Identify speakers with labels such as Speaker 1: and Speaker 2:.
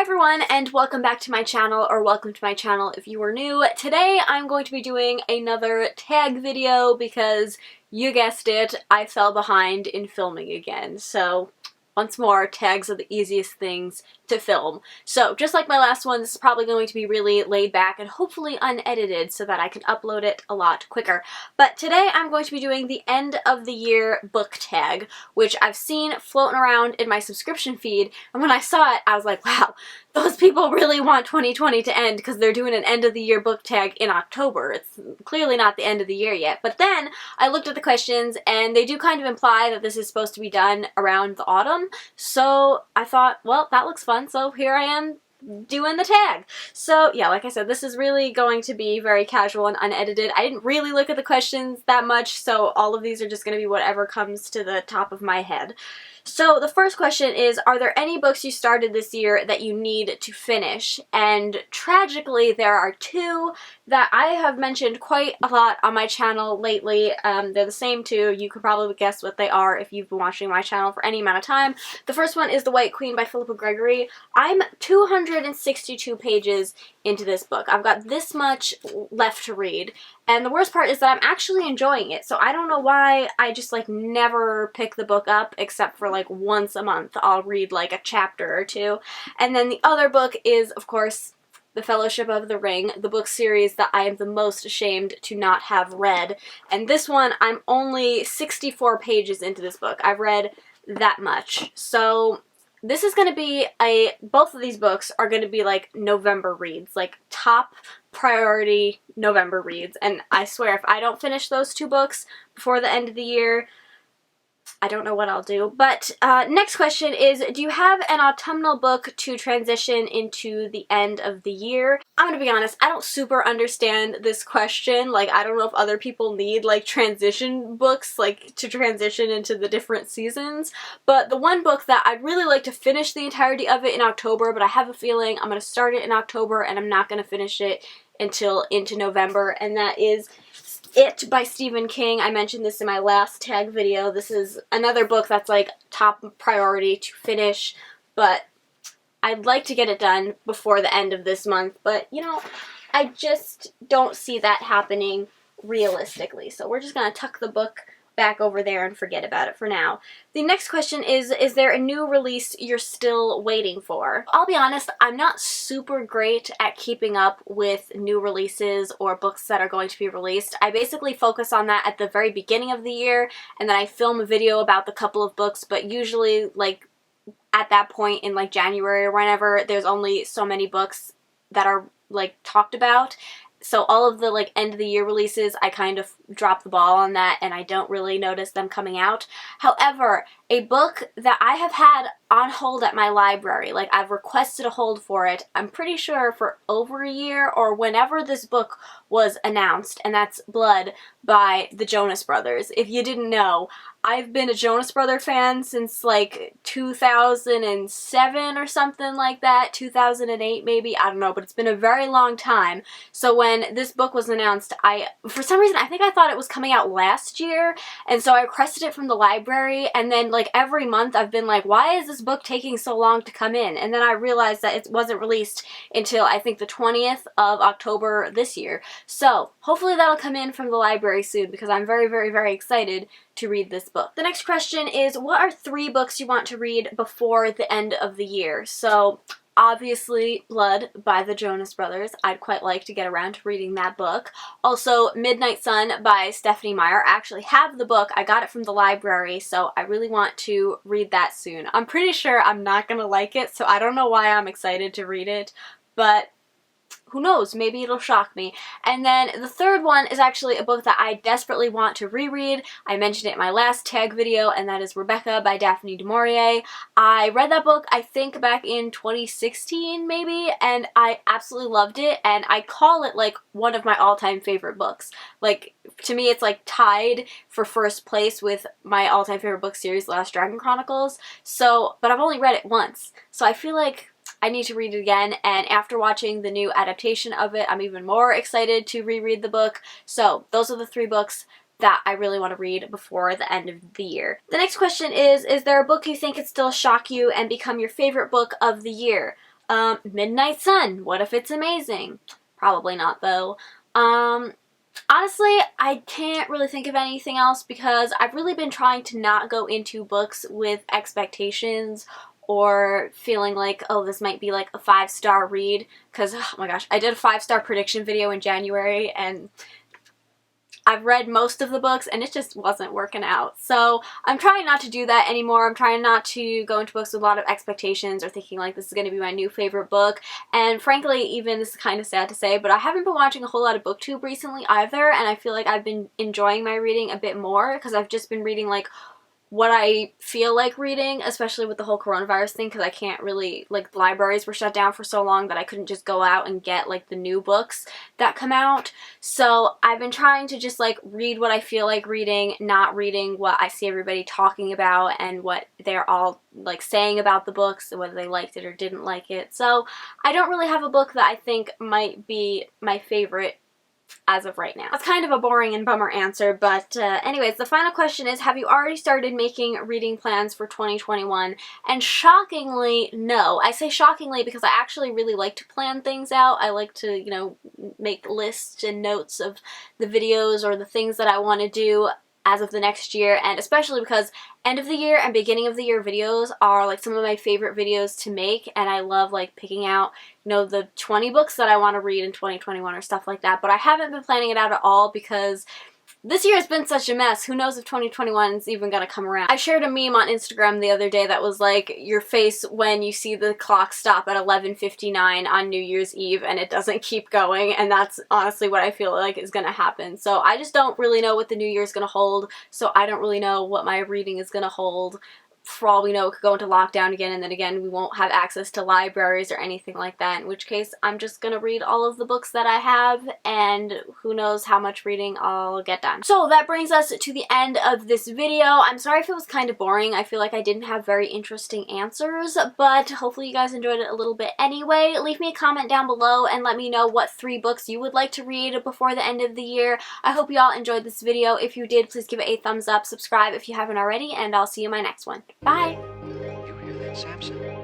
Speaker 1: Hi everyone, and welcome back to my channel, or welcome to my channel if you are new. Today I'm going to be doing another tag video because, you guessed it, I fell behind in filming again. So, once more, tags are the easiest things to film. So, just like my last one, this is probably going to be really laid back and hopefully unedited so that I can upload it a lot quicker. But today I'm going to be doing the end of the year book tag, which I've seen floating around in my subscription feed, and when I saw it, I was like, wow, those people really want 2020 to end because they're doing an end of the year book tag in October. It's clearly not the end of the year yet. But then I looked at the questions and they do kind of imply that this is supposed to be done around the autumn. So I thought, well, that looks fun. So here I am doing the tag. So yeah, like I said, this is really going to be very casual and unedited. I didn't really look at the questions that much, so all of these are just going to be whatever comes to the top of my head. So the first question is, are there any books you started this year that you need to finish? And tragically, there are two that I have mentioned quite a lot on my channel lately. They're the same two. You could probably guess what they are if you've been watching my channel for any amount of time. The first one is The White Queen by Philippa Gregory. I'm 262 pages into this book. I've got this much left to read. And the worst part is that I'm actually enjoying it. So I don't know why I just like never pick the book up except for like once a month. I'll read like a chapter or two. And then the other book is, of course, The Fellowship of the Ring, the book series that I am the most ashamed to not have read. And this one, I'm only 64 pages into this book. I've read that much. So this is going to be both of these books are going to be like November reads, like top priority November reads. And I swear, if I don't finish those two books before the end of the year, I don't know what I'll do. But next question is, do you have an autumnal book to transition into the end of the year? I'm gonna be honest, I don't super understand this question. Like, I don't know if other people need like transition books, like to transition into the different seasons. But the one book that I'd really like to finish the entirety of it in October, but I have a feeling I'm gonna start it in October and I'm not gonna finish it until into November, and that is It by Stephen King. I mentioned this in my last tag video. This is another book that's like top priority to finish, but I'd like to get it done before the end of this month, but you know, I just don't see that happening realistically. So we're just gonna tuck the book back over there and forget about it for now. The next question is there a new release you're still waiting for? I'll be honest, I'm not super great at keeping up with new releases or books that are going to be released. I basically focus on that at the very beginning of the year, and then I film a video about the couple of books, but usually like at that point in like January or whenever, there's only so many books that are like talked about. So all of the like end of the year releases, I kind of drop the ball on that and I don't really notice them coming out. However, a book that I have had on hold at my library, like I've requested a hold for it, I'm pretty sure for over a year or whenever this book was announced, and that's Blood by the Jonas Brothers. If you didn't know, I've been a Jonas Brother fan since like 2007 or something like that, 2008 maybe, I don't know, but it's been a very long time. So when this book was announced, for some reason, I think I thought it was coming out last year, and so I requested it from the library, and then like every month I've been like, why is this book taking so long to come in? And then I realized that it wasn't released until I think the 20th of October this year. So hopefully that'll come in from the library soon because I'm very, very, very excited to read this book. The next question is, what are 3 books you want to read before the end of the year? So obviously, Blood by the Jonas Brothers. I'd quite like to get around to reading that book. Also, Midnight Sun by Stephanie Meyer. I actually have the book. I got it from the library, so I really want to read that soon. I'm pretty sure I'm not gonna like it, so I don't know why I'm excited to read it, but who knows, maybe it'll shock me. And then the third one is actually a book that I desperately want to reread. I mentioned it in my last tag video, and that is Rebecca by Daphne du Maurier. I read that book, I think, back in 2016, maybe, and I absolutely loved it, and I call it, like, one of my all-time favorite books. Like, to me, it's, like, tied for first place with my all-time favorite book series, Last Dragon Chronicles. So, but I've only read it once, so I feel like I need to read it again, and after watching the new adaptation of it, I'm even more excited to reread the book. So those are the 3 books that I really want to read before the end of the year. The next question is there a book you think could still shock you and become your favorite book of the year? Midnight Sun. What if it's amazing? Probably not, though. Honestly, I can't really think of anything else because I've really been trying to not go into books with expectations or feeling like, oh, this might be like a 5-star read, because, oh my gosh, I did a 5-star prediction video in January and I've read most of the books and it just wasn't working out. So I'm trying not to do that anymore. I'm trying not to go into books with a lot of expectations or thinking like this is going to be my new favorite book. And frankly, even this is kind of sad to say, but I haven't been watching a whole lot of BookTube recently either, and I feel like I've been enjoying my reading a bit more because I've just been reading like what I feel like reading, especially with the whole coronavirus thing, because I can't really, like, libraries were shut down for so long that I couldn't just go out and get, like, the new books that come out. So I've been trying to just, like, read what I feel like reading, not reading what I see everybody talking about and what they're all, like, saying about the books, whether they liked it or didn't like it. So I don't really have a book that I think might be my favorite as of right now. That's kind of a boring and bummer answer, but anyways, the final question is, have you already started making reading plans for 2021? And shockingly, no. I say shockingly because I actually really like to plan things out. I like to, you know, make lists and notes of the videos or the things that I want to do as of the next year, and especially because end of the year and beginning of the year videos are like some of my favorite videos to make, and I love like picking out, you know, the 20 books that I want to read in 2021 or stuff like that. But I haven't been planning it out at all because this year has been such a mess. Who knows if 2021 is even gonna come around. I shared a meme on Instagram the other day that was like your face when you see the clock stop at 11:59 on New Year's Eve and it doesn't keep going, and that's honestly what I feel like is gonna happen. So I just don't really know what the new year is gonna hold, so I don't really know what my reading is gonna hold. For all we know, it could go into lockdown again, and then again we won't have access to libraries or anything like that, in which case I'm just gonna read all of the books that I have, and who knows how much reading I'll get done. So that brings us to the end of this video. I'm sorry if it was kind of boring. I feel like I didn't have very interesting answers, but hopefully you guys enjoyed it a little bit anyway. Leave me a comment down below and let me know what 3 books you would like to read before the end of the year. I hope you all enjoyed this video. If you did, please give it a thumbs up, subscribe if you haven't already, and I'll see you in my next one. Bye!
Speaker 2: You hear that, Samson?